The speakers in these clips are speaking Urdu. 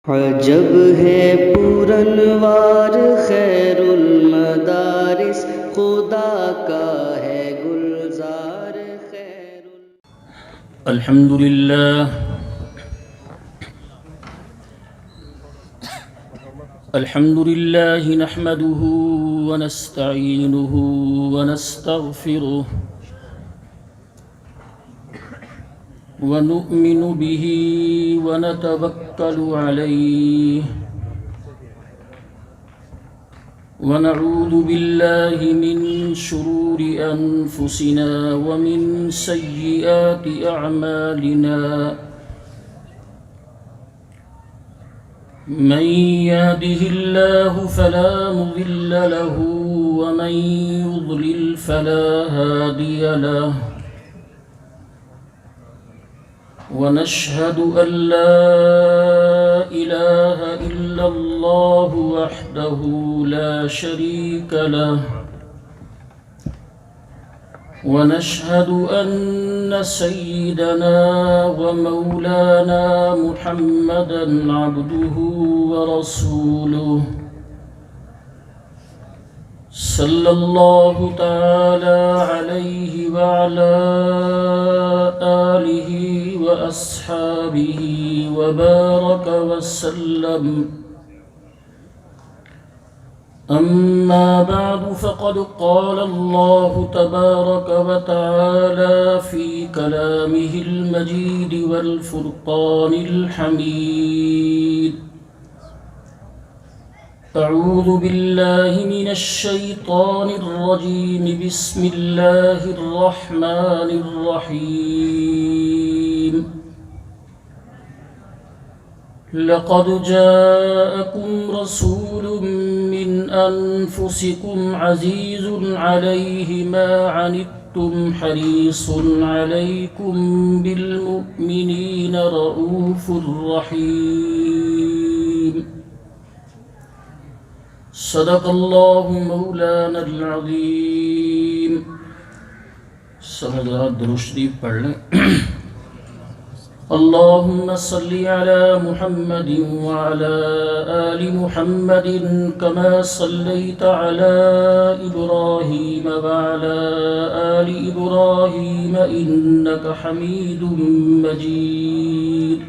عجب ہے پورنوار خیر المدارس، خدا کا ہے گلزار خیر الحمد لله نحمده ونستعينه ونستغفره ونؤمن به ونتوكل عليه ونعوذ بالله من شرور أنفسنا ومن سيئات أعمالنا من يهده الله فلا مضل له ومن يضلل فلا هادي له ونشهد أن لا إله إلا الله وحده لا شريك له ونشهد أن سيدنا ومولانا محمدًا عبده ورسوله صلى الله تعالى عليه وعلى آله وأصحابه وبارك وسلم. أما بعد فقد قال الله تبارك وتعالى في كلامه المجيد والفرقان الحميد: أعوذ بالله من الشيطان الرجيم. بسم الله الرحمن الرحيم. لقد جاءكم رسول من أنفسكم عزيز عليه ما عنتم حريص عليكم بالمؤمنين رؤوف رحيم. صدق الله مولانا العظيم. سمجھدار درود شریف پڑھ لیں. اللهم صل على محمد وعلى آل محمد كما صليت على إبراهيم وعلى آل إبراهيم إنك حميد مجيد.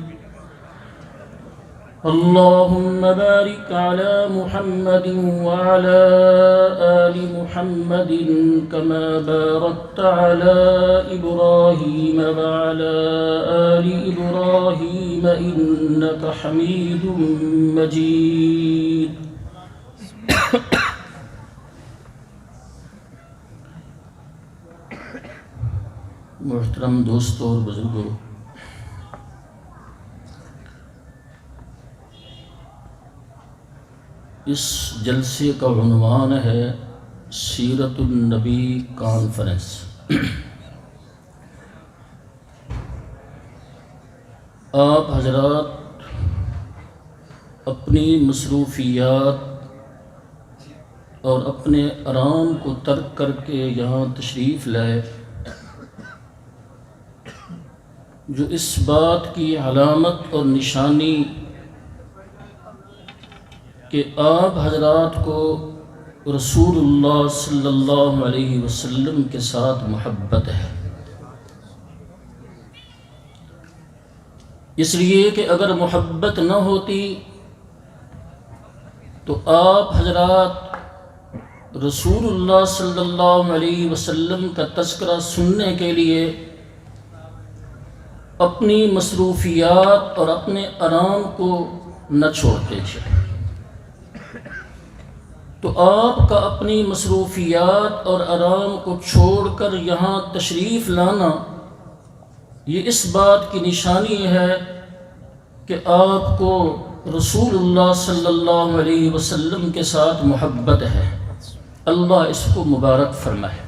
اللهم بارك على محمد وعلى آل محمد كما باركت على إبراهيم وعلى آل إبراهيم إنك حميد مجيد. محترم دوستوں اور بزرگوں، اس جلسے کا عنوان ہے سیرت النبی کانفرنس. آپ حضرات اپنی مصروفیات اور اپنے آرام کو ترک کر کے یہاں تشریف لائے، جو اس بات کی علامت اور نشانی کہ آپ حضرات کو رسول اللہ صلی اللہ علیہ وسلم کے ساتھ محبت ہے. اس لیے کہ اگر محبت نہ ہوتی تو آپ حضرات رسول اللہ صلی اللہ علیہ وسلم کا تذکرہ سننے کے لیے اپنی مصروفیات اور اپنے آرام کو نہ چھوڑتے تھے. تو آپ کا اپنی مصروفیات اور آرام کو چھوڑ کر یہاں تشریف لانا یہ اس بات کی نشانی ہے کہ آپ کو رسول اللہ صلی اللہ علیہ وسلم کے ساتھ محبت ہے. اللہ اس کو مبارک فرمائے.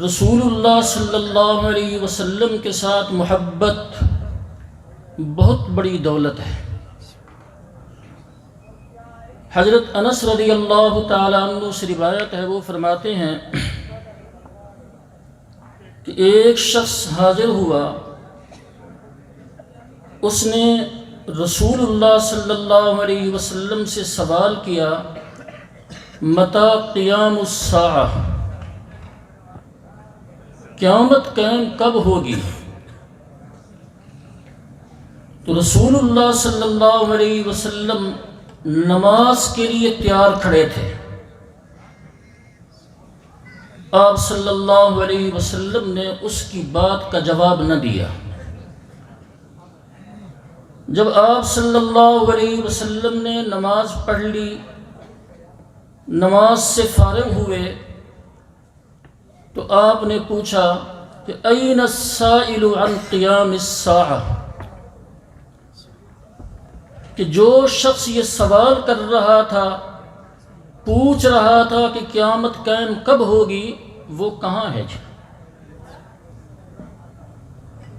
رسول اللہ صلی اللہ علیہ وسلم کے ساتھ محبت بہت بڑی دولت ہے. حضرت انس رضی اللہ تعالیٰ عنہ سے روایت ہے، وہ فرماتے ہیں کہ ایک شخص حاضر ہوا اس نے رسول اللہ صلی اللہ علیہ وسلم سے سوال کیا متی قیام الساعہ، قیامت قائم کب ہوگی؟ تو رسول اللہ صلی اللہ علیہ وسلم نماز کے لیے تیار کھڑے تھے۔ آپ صلی اللہ علیہ وسلم نے اس کی بات کا جواب نہ دیا۔ جب آپ صلی اللہ علیہ وسلم نے نماز پڑھ لی، نماز سے فارغ ہوئے، تو آپ نے پوچھا کہ این السائل عن قیام الساعہ، کہ جو شخص یہ سوال کر رہا تھا، پوچھ رہا تھا کہ قیامت قائم کب ہوگی، وہ کہاں ہے جی؟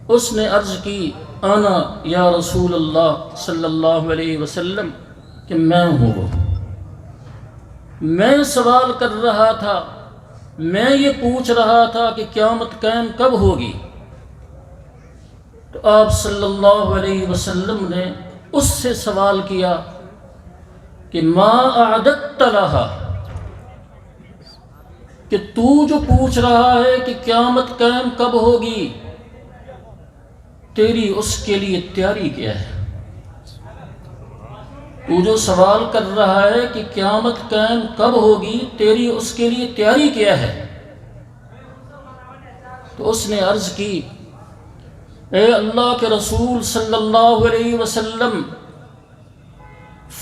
اس نے عرض کی انا یا رسول اللہ صلی اللہ علیہ وسلم، کہ میں ہوں وہ، میں سوال کر رہا تھا، میں یہ پوچھ رہا تھا کہ قیامت قائم کب ہوگی۔ تو آپ صلی اللہ علیہ وسلم نے اس سے سوال کیا کہ ما اعددت لہا، کہ تو جو پوچھ رہا ہے کہ قیامت قائم کب ہوگی، تیری اس کے لیے تیاری کیا ہے؟ تو جو سوال کر رہا ہے کہ قیامت قائم کب ہوگی، تیری اس کے لیے تیاری کیا ہے؟ تو اس نے عرض کی اے اللہ کے رسول صلی اللہ علیہ وسلم،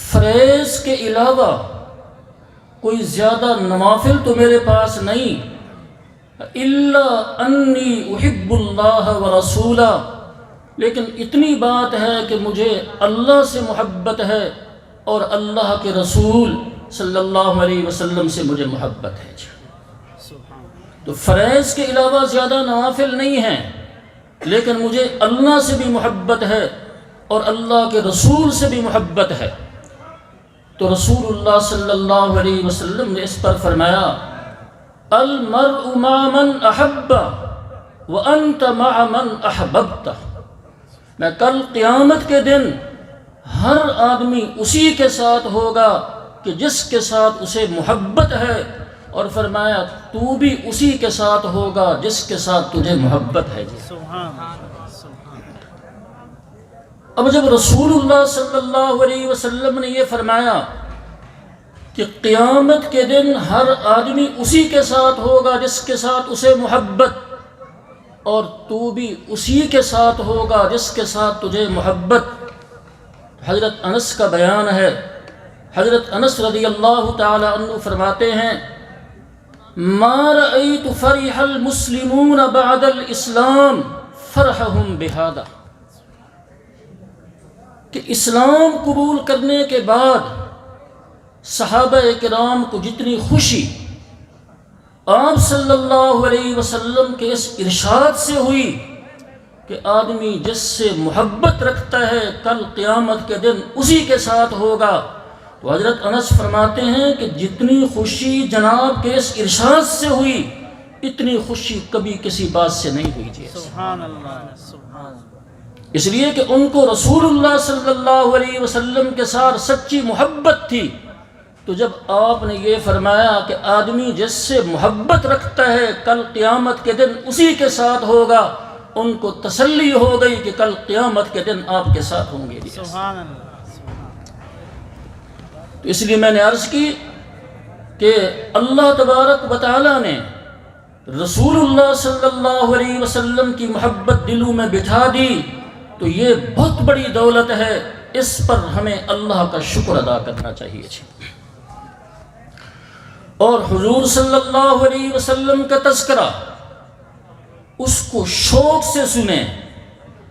فریض کے علاوہ کوئی زیادہ نوافل تو میرے پاس نہیں، الا انی احب اللہ ورسولہ، لیکن اتنی بات ہے کہ مجھے اللہ سے محبت ہے اور اللہ کے رسول صلی اللہ علیہ وسلم سے مجھے محبت ہے۔ تو فریض کے علاوہ زیادہ نوافل نہیں ہیں، لیکن مجھے اللہ سے بھی محبت ہے اور اللہ کے رسول سے بھی محبت ہے۔ تو رسول اللہ صلی اللہ علیہ وسلم نے اس پر فرمایا المرء مع من احب وانت مع من احببت، میں کل قیامت کے دن ہر آدمی اسی کے ساتھ ہوگا کہ جس کے ساتھ اسے محبت ہے، اور فرمایا تو بھی اسی کے ساتھ ہوگا جس کے ساتھ تجھے محبت ہے۔ اب جب رسول اللہ صلی اللہ علیہ وسلم نے یہ فرمایا کہ قیامت کے دن ہر آدمی اسی کے ساتھ ہوگا جس کے ساتھ اسے محبت، اور تو بھی اسی کے ساتھ ہوگا جس کے ساتھ تجھے محبت، حضرت انس کا بیان ہے۔ حضرت انس رضی اللہ تعالی عنہ فرماتے ہیں ما رأيت فرح المسلمون بعد الاسلام فرحهم بهذا، کہ اسلام قبول کرنے کے بعد صحابہ کرام کو جتنی خوشی آپ صلی اللہ علیہ وسلم کے اس ارشاد سے ہوئی کہ آدمی جس سے محبت رکھتا ہے کل قیامت کے دن اسی کے ساتھ ہوگا، تو حضرت انس فرماتے ہیں کہ جتنی خوشی جناب کے اس ارشاد سے ہوئی، اتنی خوشی کبھی کسی بات سے نہیں ہوئی جی۔ سبحان اللہ، سبحان اللہ۔ اس لیے کہ ان کو رسول اللہ صلی اللہ علیہ وسلم کے ساتھ سچی محبت تھی۔ تو جب آپ نے یہ فرمایا کہ آدمی جس سے محبت رکھتا ہے کل قیامت کے دن اسی کے ساتھ ہوگا، ان کو تسلی ہو گئی کہ کل قیامت کے دن آپ کے ساتھ ہوں گے۔ سبحان اللہ۔ تو اس لیے میں نے عرض کی کہ اللہ تبارک و تعالیٰ نے رسول اللہ صلی اللہ علیہ وسلم کی محبت دلوں میں بٹھا دی، تو یہ بہت بڑی دولت ہے، اس پر ہمیں اللہ کا شکر ادا کرنا چاہیے۔ اور حضور صلی اللہ علیہ وسلم کا تذکرہ اس کو شوق سے سنیں،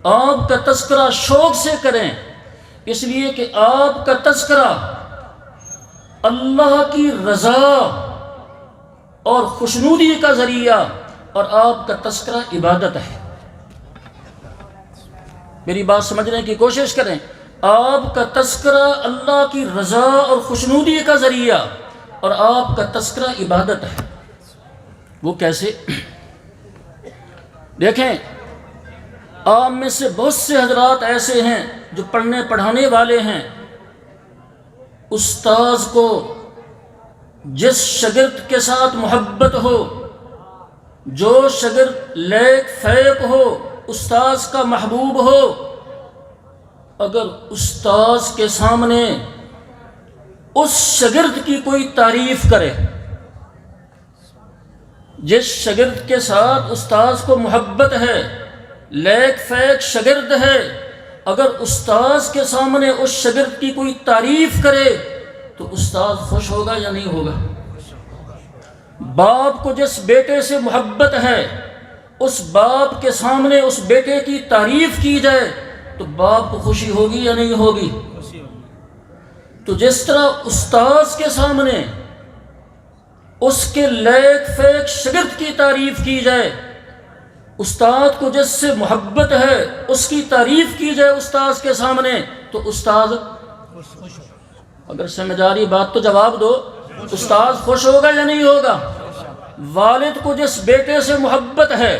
آپ کا تذکرہ شوق سے کریں، اس لیے کہ آپ کا تذکرہ اللہ کی رضا اور خوشنودی کا ذریعہ، اور آپ کا تذکرہ عبادت ہے۔ میری بات سمجھنے کی کوشش کریں، آپ کا تذکرہ اللہ کی رضا اور خوشنودی کا ذریعہ، اور آپ کا تذکرہ عبادت ہے۔ وہ کیسے؟ دیکھیں، آپ میں سے بہت سے حضرات ایسے ہیں جو پڑھنے پڑھانے والے ہیں، استاذ کو جس شاگرد کے ساتھ محبت ہو، جو شاگرد لیک فیک ہو، استاذ کا محبوب ہو، اگر استاذ کے سامنے اس شاگرد کی کوئی تعریف کرے، جس شاگرد کے ساتھ استاذ کو محبت ہے، لیک فیک شاگرد ہے، اگر استاذ کے سامنے اس شاگرد کی کوئی تعریف کرے تو استاذ خوش ہوگا یا نہیں ہوگا؟ باپ کو جس بیٹے سے محبت ہے، اس باپ کے سامنے اس بیٹے کی تعریف کی جائے تو باپ کو خوشی ہوگی یا نہیں ہوگی؟ تو جس طرح استاذ کے سامنے اس کے لیک فیک شاگرد کی تعریف کی جائے، استاد کو جس سے محبت ہے اس کی تعریف کی جائے استاذ کے سامنے تو استاذ، اگر سمجھ آ رہی بات تو جواب دو، استاذ خوش ہوگا یا نہیں ہوگا؟ والد کو جس بیٹے سے محبت ہے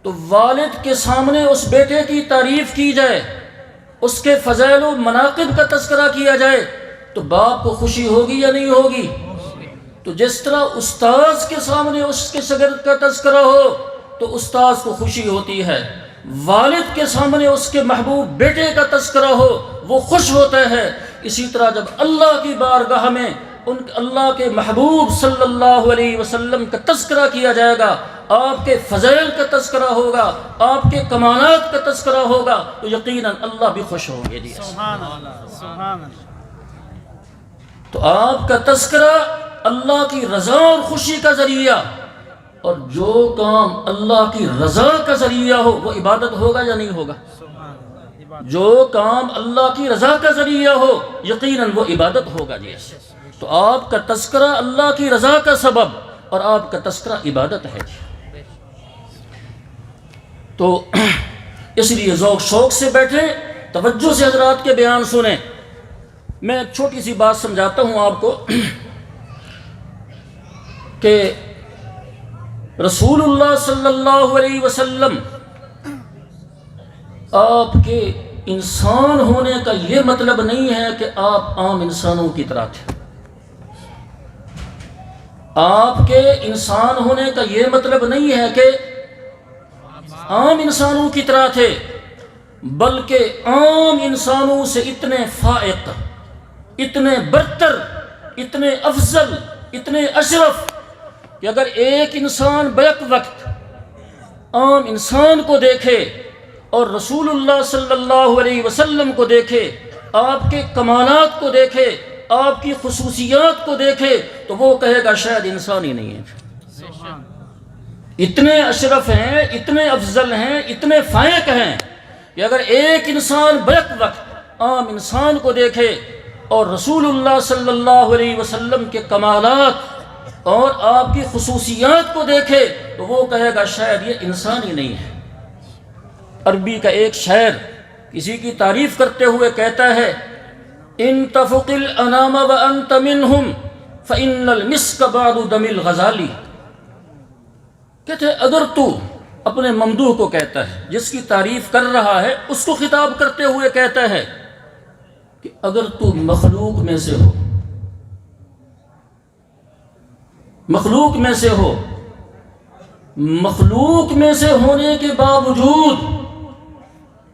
تو والد کے سامنے اس بیٹے کی تعریف کی جائے، اس کے فضائل و مناقب کا تذکرہ کیا جائے تو باپ کو خوشی ہوگی یا نہیں ہوگی؟ تو جس طرح استاذ کے سامنے اس کے شاگرد کا تذکرہ ہو تو استاذ کو خوشی ہوتی ہے، والد کے سامنے اس کے محبوب بیٹے کا تذکرہ ہو وہ خوش ہوتا ہے۔ اسی طرح جب اللہ کی بارگاہ میں اللہ کے محبوب صلی اللہ علیہ وسلم کا تذکرہ کیا جائے گا، آپ کے فضائل کا تذکرہ ہوگا، آپ کے کمالات کا تذکرہ ہوگا تو یقیناً اللہ بھی خوش ہوں گے۔ سبحان اللہ، سبحان اللہ۔ تو آپ کا تذکرہ اللہ کی رضا اور خوشی کا ذریعہ، اور جو کام اللہ کی رضا کا ذریعہ ہو وہ عبادت ہوگا یا نہیں ہوگا؟ جو کام اللہ کی رضا کا ذریعہ ہو یقیناً وہ عبادت ہوگا۔ جی تو آپ کا تذکرہ اللہ کی رضا کا سبب اور آپ کا تذکرہ عبادت ہے۔ تو اس لیے ذوق شوق سے بیٹھیں، توجہ سے حضرات کے بیان سنیں۔ میں ایک چھوٹی سی بات سمجھاتا ہوں آپ کو کہ رسول اللہ صلی اللہ علیہ وسلم آپ کے انسان ہونے کا یہ مطلب نہیں ہے کہ آپ عام انسانوں کی طرح تھے۔ آپ کے انسان ہونے کا یہ مطلب نہیں ہے کہ عام انسانوں کی طرح تھے، بلکہ عام انسانوں سے اتنے فائق، اتنے برتر، اتنے افضل، اتنے اشرف کہ اگر ایک انسان بیک وقت عام انسان کو دیکھے اور رسول اللہ صلی اللہ علیہ وسلم کو دیکھے، آپ کے کمالات کو دیکھے، آپ کی خصوصیات کو دیکھے تو وہ کہے گا شاید انسان ہی نہیں ہے۔ اتنے اشرف ہیں، اتنے افضل ہیں، اتنے فائق ہیں کہ اگر ایک انسان بیک وقت عام انسان کو دیکھے اور رسول اللہ صلی اللہ علیہ وسلم کے کمالات اور آپ کی خصوصیات کو دیکھے تو وہ کہے گا شاید یہ انسان ہی نہیں ہے۔ عربی کا ایک شاعر کسی کی تعریف کرتے ہوئے کہتا ہے ان تفق الانام وانت منهم فان المسك بعد دم الغزالی، کہتے ہیں اگر تو اپنے ممدوح کو کہتا ہے، جس کی تعریف کر رہا ہے اس کو خطاب کرتے ہوئے کہتا ہے کہ اگر تو مخلوق میں سے ہو، مخلوق میں سے ہو، مخلوق میں سے ہونے کے باوجود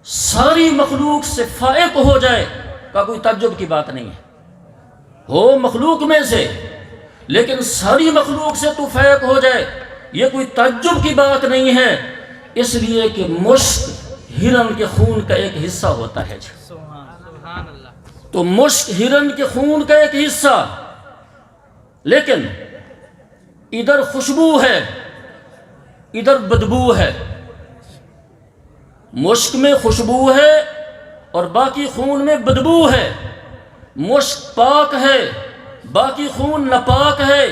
ساری مخلوق سے فائق ہو جائے کا کوئی تعجب کی بات نہیں ہے۔ ہو مخلوق میں سے لیکن ساری مخلوق سے تو فائق ہو جائے یہ کوئی تعجب کی بات نہیں ہے، اس لیے کہ مشک ہرن کے خون کا ایک حصہ ہوتا ہے۔ سبحان اللہ۔ تو مشک ہرن کے خون کا ایک حصہ، لیکن ادھر خوشبو ہے ادھر بدبو ہے۔ مشک میں خوشبو ہے اور باقی خون میں بدبو ہے۔ مشک پاک ہے باقی خون ناپاک ہے۔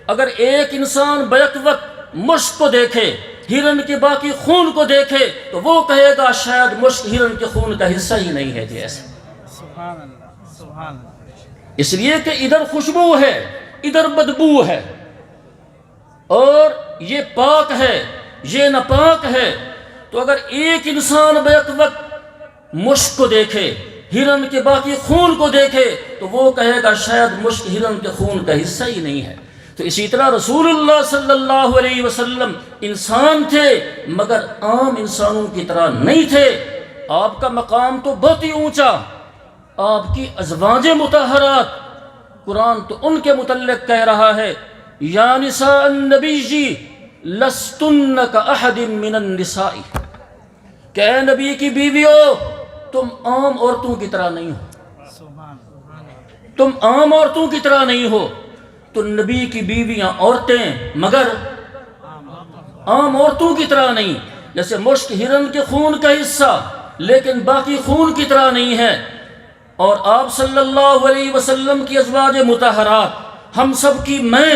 اگر ایک انسان بیک وقت مشک کو دیکھے، ہرن کے باقی خون کو دیکھے تو وہ کہے گا شاید مشک ہرن کے خون کا حصہ ہی نہیں ہے جیسے۔ سبحان اللہ، سبحان اللہ۔ اس لیے کہ ادھر خوشبو ہے ادھر بدبو ہے، اور یہ پاک ہے یہ ناپاک ہے۔ تو اگر ایک انسان بیک وقت مشک کو دیکھے، ہرن کے باقی خون کو دیکھے، تو وہ کہے گا شاید مشک ہرن کے خون کا حصہ ہی نہیں ہے۔ تو اسی طرح رسول اللہ صلی اللہ علیہ وسلم انسان تھے مگر عام انسانوں کی طرح نہیں تھے۔ آپ کا مقام تو بہت ہی اونچا، آپ کی ازواج مطہرات، قرآن تو ان کے متعلق کہہ رہا ہے یا نساء النبی لستن کاحد من النساء، کہ اے نبی کی بیویوں تم عام عورتوں کی طرح نہیں ہو، تم عام عورتوں کی طرح نہیں ہو۔ تو نبی کی بیویاں عورتیں مگر عام عورتوں کی طرح نہیں، جیسے مشک ہرن کے خون کا حصہ لیکن باقی خون کی طرح نہیں ہے۔ اور آپ صلی اللہ علیہ وسلم کی ازواج مطہرات ہم سب کی میں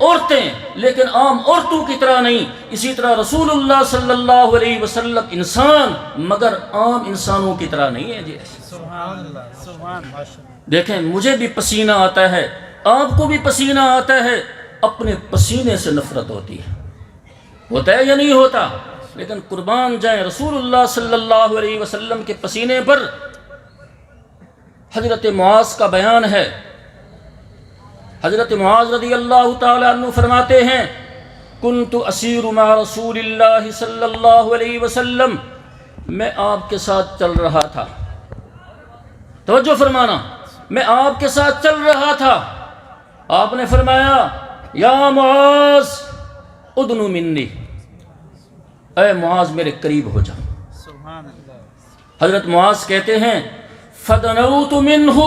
عورتیں لیکن عام عورتوں کی طرح نہیں۔ اسی طرح رسول اللہ صلی اللہ علیہ وسلم انسان مگر عام انسانوں کی طرح نہیں ہے جی۔ سبحان اللہ، سبحان اللہ۔ دیکھیں مجھے بھی پسینہ آتا ہے، آپ کو بھی پسینہ آتا ہے، اپنے پسینے سے نفرت ہوتی ہے، ہوتا ہے یا نہیں ہوتا؟ لیکن قربان جائیں رسول اللہ صلی اللہ علیہ وسلم کے پسینے پر۔ حضرت معاذ کا بیان ہے، حضرت معاذ رضی اللہ تعالیٰ عنہ فرماتے ہیں کنت اسیر مع رسول اللہ صلی اللہ علیہ وسلم، میں آپ کے ساتھ چل رہا تھا، توجہ فرمانا، میں آپ کے ساتھ چل رہا تھا، آپ نے فرمایا یا معاذ ادنو منی، اے معاذ میرے قریب ہو جا۔ سبحان اللہ۔ حضرت معاذ کہتے ہیں فدنوت منہ،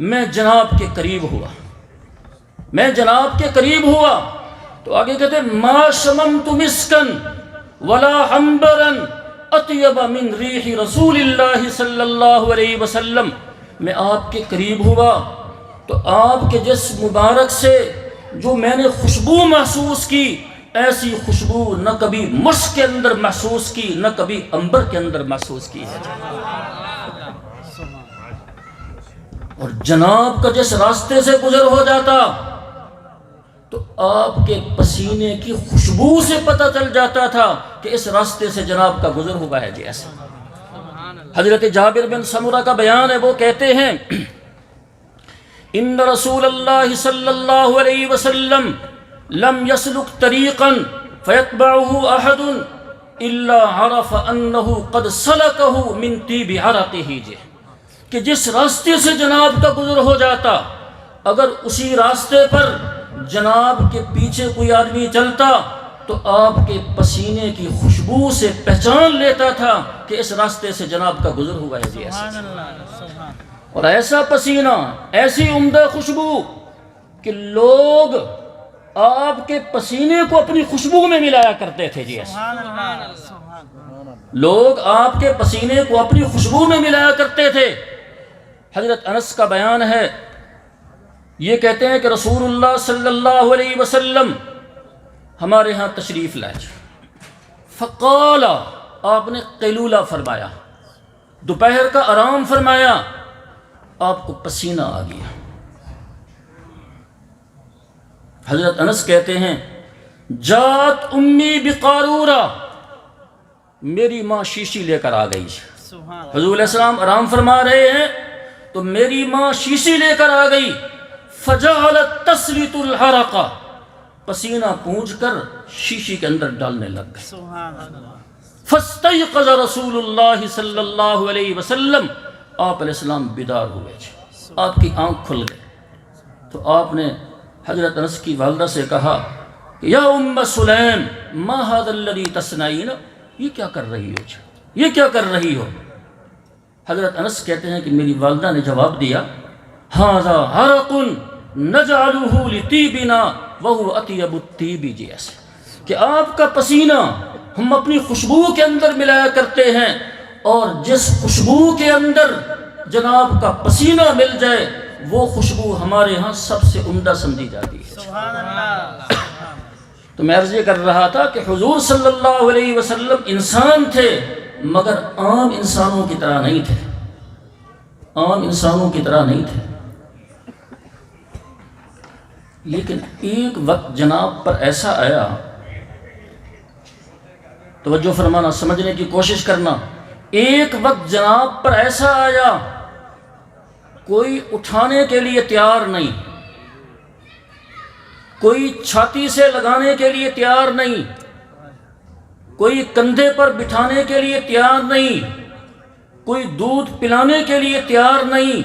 میں جناب کے قریب ہوا، میں جناب کے قریب ہوا۔ تو آگے کہتے ہیں ما شممت مسکن ولا عنبرا اطیب من ریح رسول اللہ صلی اللہ علیہ وسلم، میں آپ کے قریب ہوا تو آپ کے جسم مبارک سے جو میں نے خوشبو محسوس کی، ایسی خوشبو نہ کبھی مشک کے اندر محسوس کی نہ کبھی عنبر کے اندر محسوس کی ہے۔ اور جناب کا جس راستے سے گزر ہو جاتا تو آپ کے پسینے کی خوشبو سے پتہ چل جاتا تھا کہ اس راستے سے جناب کا گزر ہوا ہے جی ایسا۔ حضرت جابر بن سمرہ کا بیان ہے، وہ کہتے ہیں ان رسول اللہ صلی اللہ علیہ وسلم لم يسلك طریقا فيتبعه احد الا عرف انه قد سلكه من طيب عرقه، جی کہ جس راستے سے جناب کا گزر ہو جاتا، اگر اسی راستے پر جناب کے پیچھے کوئی آدمی چلتا تو آپ کے پسینے کی خوشبو سے پہچان لیتا تھا کہ اس راستے سے جناب کا گزر ہوا ہے جی ایسا۔ اور ایسا پسینہ، ایسی عمدہ خوشبو کہ لوگ آپ کے پسینے کو اپنی خوشبو میں ملایا کرتے تھے جی ایسا، لوگ آپ کے پسینے کو اپنی خوشبو میں ملایا کرتے تھے۔ حضرت انس کا بیان ہے، یہ کہتے ہیں کہ رسول اللہ صلی اللہ علیہ وسلم ہمارے ہاں تشریف لائے، فقال، آپ نے قیلولہ فرمایا، دوپہر کا آرام فرمایا، آپ کو پسینہ آ گیا۔ حضرت انس کہتے ہیں جات امی بقارورہ، میری ماں شیشی لے کر آ گئی۔ حضور علیہ السلام آرام فرما رہے ہیں تو میری ماں شیشی لے کر آ گئی، فجعلت تسلط الحرق، پسینہ پونچھ کر شیشی کے اندر ڈالنے لگ گئی۔ فاستيقظ رسول اللہ صلی اللہ علیہ وسلم، آپ علیہ السلام بیدار ہوئے، آپ کی آنکھ کھل گئی۔ تو آپ نے حضرت انس کی والدہ سے کہا یا ام سلیم ما هذا الذي تصنعين، یہ کیا کر رہی ہو، یہ کیا کر رہی ہو؟ حضرت انس کہتے ہیں کہ میری والدہ نے جواب دیا ھذا عرق نجعله لطيبنا وهو اطيب الطيب، جیسے کہ آپ کا پسینہ ہم اپنی خوشبو کے اندر ملایا کرتے ہیں، اور جس خوشبو کے اندر جناب کا پسینہ مل جائے وہ خوشبو ہمارے ہاں سب سے عمدہ سمجھی جاتی ہے۔ سبحان اللہ۔ تو میں عرض یہ کر رہا تھا کہ حضور صلی اللہ علیہ وسلم انسان تھے مگر عام انسانوں کی طرح نہیں تھے، عام انسانوں کی طرح نہیں تھے۔ لیکن ایک وقت جناب پر ایسا آیا تو توجہ فرمانا، سمجھنے کی کوشش کرنا۔ ایک وقت جناب پر ایسا آیا، کوئی اٹھانے کے لیے تیار نہیں، کوئی چھاتی سے لگانے کے لیے تیار نہیں، کوئی کندھے پر بٹھانے کے لیے تیار نہیں، کوئی دودھ پلانے کے لیے تیار نہیں۔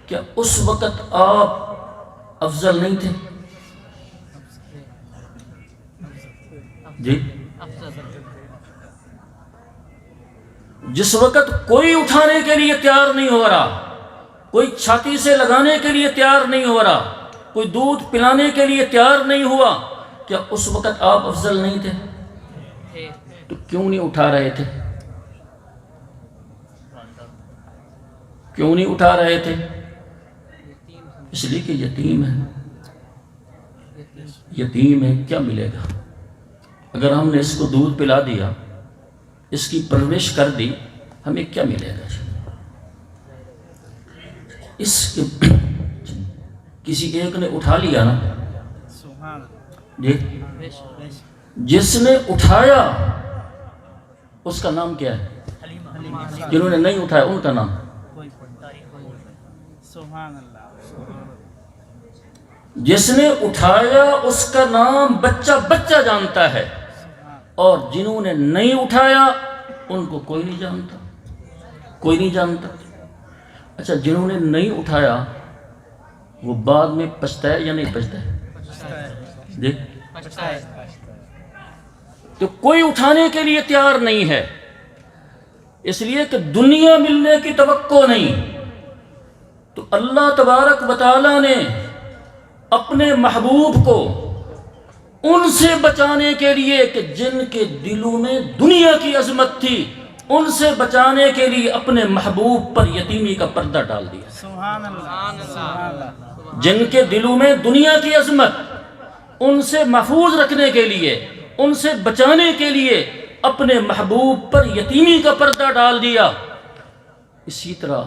کیا اس وقت آپ افضل نہیں تھے؟ جی، جس وقت کوئی اٹھانے کے لیے تیار نہیں ہو رہا، کوئی چھاتی سے لگانے کے لیے تیار نہیں ہو رہا، کوئی دودھ پلانے کے لیے تیار نہیں ہوا، کیا اس وقت آپ افضل نہیں تھے؟ تو کیوں نہیں اٹھا رہے تھے؟ کیوں نہیں اٹھا رہے تھے؟ اس لیے کہ یتیم ہے، یتیم ہے، کیا ملے گا؟ اگر ہم نے اس کو دودھ پلا دیا، اس کی پرورش کر دی، ہمیں کیا ملے گا؟ اس کسی ایک نے اٹھا لیا نا، جی، جس نے اٹھایا اس کا نام کیا ہے؟ جنہوں نے نہیں اٹھایا ان کا نام؟ جس نے اٹھایا اس کا نام بچہ بچہ جانتا ہے، اور جنہوں نے نہیں اٹھایا ان کو کوئی نہیں جانتا، کوئی نہیں جانتا۔ اچھا، جنہوں نے نہیں اٹھایا وہ بعد میں پچھتا ہے یا نہیں پچھتا ہے؟ دیکھ، تو کوئی اٹھانے کے لیے تیار نہیں ہے، اس لیے کہ دنیا ملنے کی توقع نہیں۔ تو اللہ تبارک و تعالیٰ نے اپنے محبوب کو ان سے بچانے کے لیے کہ جن کے دلوں میں دنیا کی عظمت تھی، ان سے بچانے کے لیے اپنے محبوب پر یتیمی کا پردہ ڈال دیا۔ سبحان اللہ۔ جن کے دلوں میں دنیا کی عظمت، ان سے محفوظ رکھنے کے لیے، ان سے بچانے کے لیے اپنے محبوب پر یتیمی کا پردہ ڈال دیا۔ اسی طرح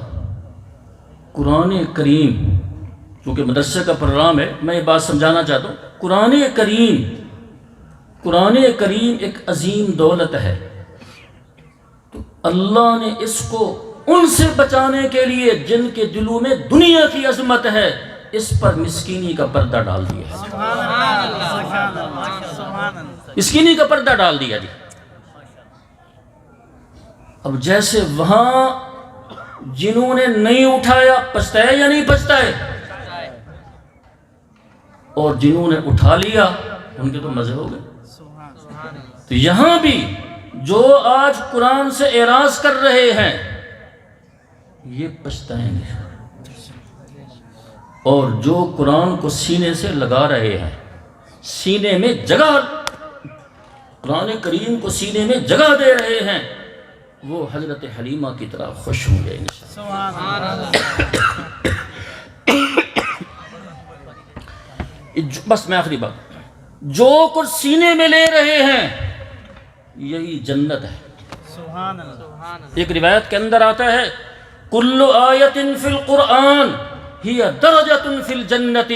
قرآن کریم، چونکہ مدرسے کا پروگرام ہے، میں یہ بات سمجھانا چاہتا ہوں، قرآن کریم ایک عظیم دولت ہے۔ تو اللہ نے اس کو ان سے بچانے کے لیے جن کے دلوں میں دنیا کی عظمت ہے، اس پر مسکینی کا پردہ ڈال دیا، مسکینی کا پردہ ڈال دیا۔ جی، اب جیسے وہاں جنہوں نے نہیں اٹھایا پچھتا ہے یا نہیں پچھتا ہے، اور جنہوں نے اٹھا لیا ان کے تو مزے ہو گئے۔ تو یہاں بھی جو آج قرآن سے اعراض کر رہے ہیں یہ پچھتائیں گے، اور جو قرآن کو سینے سے لگا رہے ہیں، سینے میں جگہ، قرآن کریم کو سینے میں جگہ دے رہے ہیں، وہ حضرت حلیمہ کی طرح خوش ہوں گے انشاءاللہ۔ بس میں آخری بات، جو کچھ سینے میں لے رہے ہیں یہی جنت ہے۔ سبحان اللہ۔ ایک روایت کے اندر آتا ہے، کل آیت فی القرآن ہی درجۃ فی الجنت،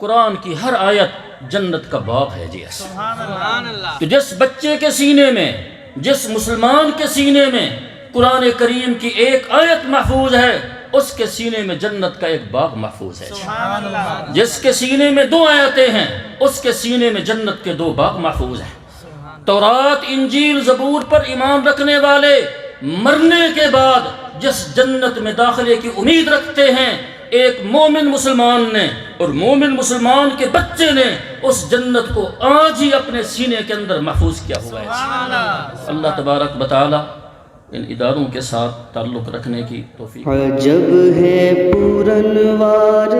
قرآن کی ہر آیت جنت کا باب ہے۔ جی، سبحان اللہ۔ کہ جس بچے کے سینے میں، جس مسلمان کے سینے میں قرآن کریم کی ایک آیت محفوظ ہے، اس کے سینے میں جنت کا ایک باغ محفوظ ہے۔ سبحان اللہ۔ جس کے سینے میں 2 آیتیں ہیں، اس کے سینے میں جنت کے 2 باغ محفوظ ہیں۔ تورات، انجیل، زبور پر ایمان رکھنے والے مرنے کے بعد جس جنت میں داخلے کی امید رکھتے ہیں، ایک مومن مسلمان نے اور مومن مسلمان کے بچے نے اس جنت کو آج ہی اپنے سینے کے اندر محفوظ کیا ہوا ہے۔ اللہ تبارک و تعالی ان اداروں کے ساتھ تعلق رکھنے کی توفیق۔ عجب ہے پورنوار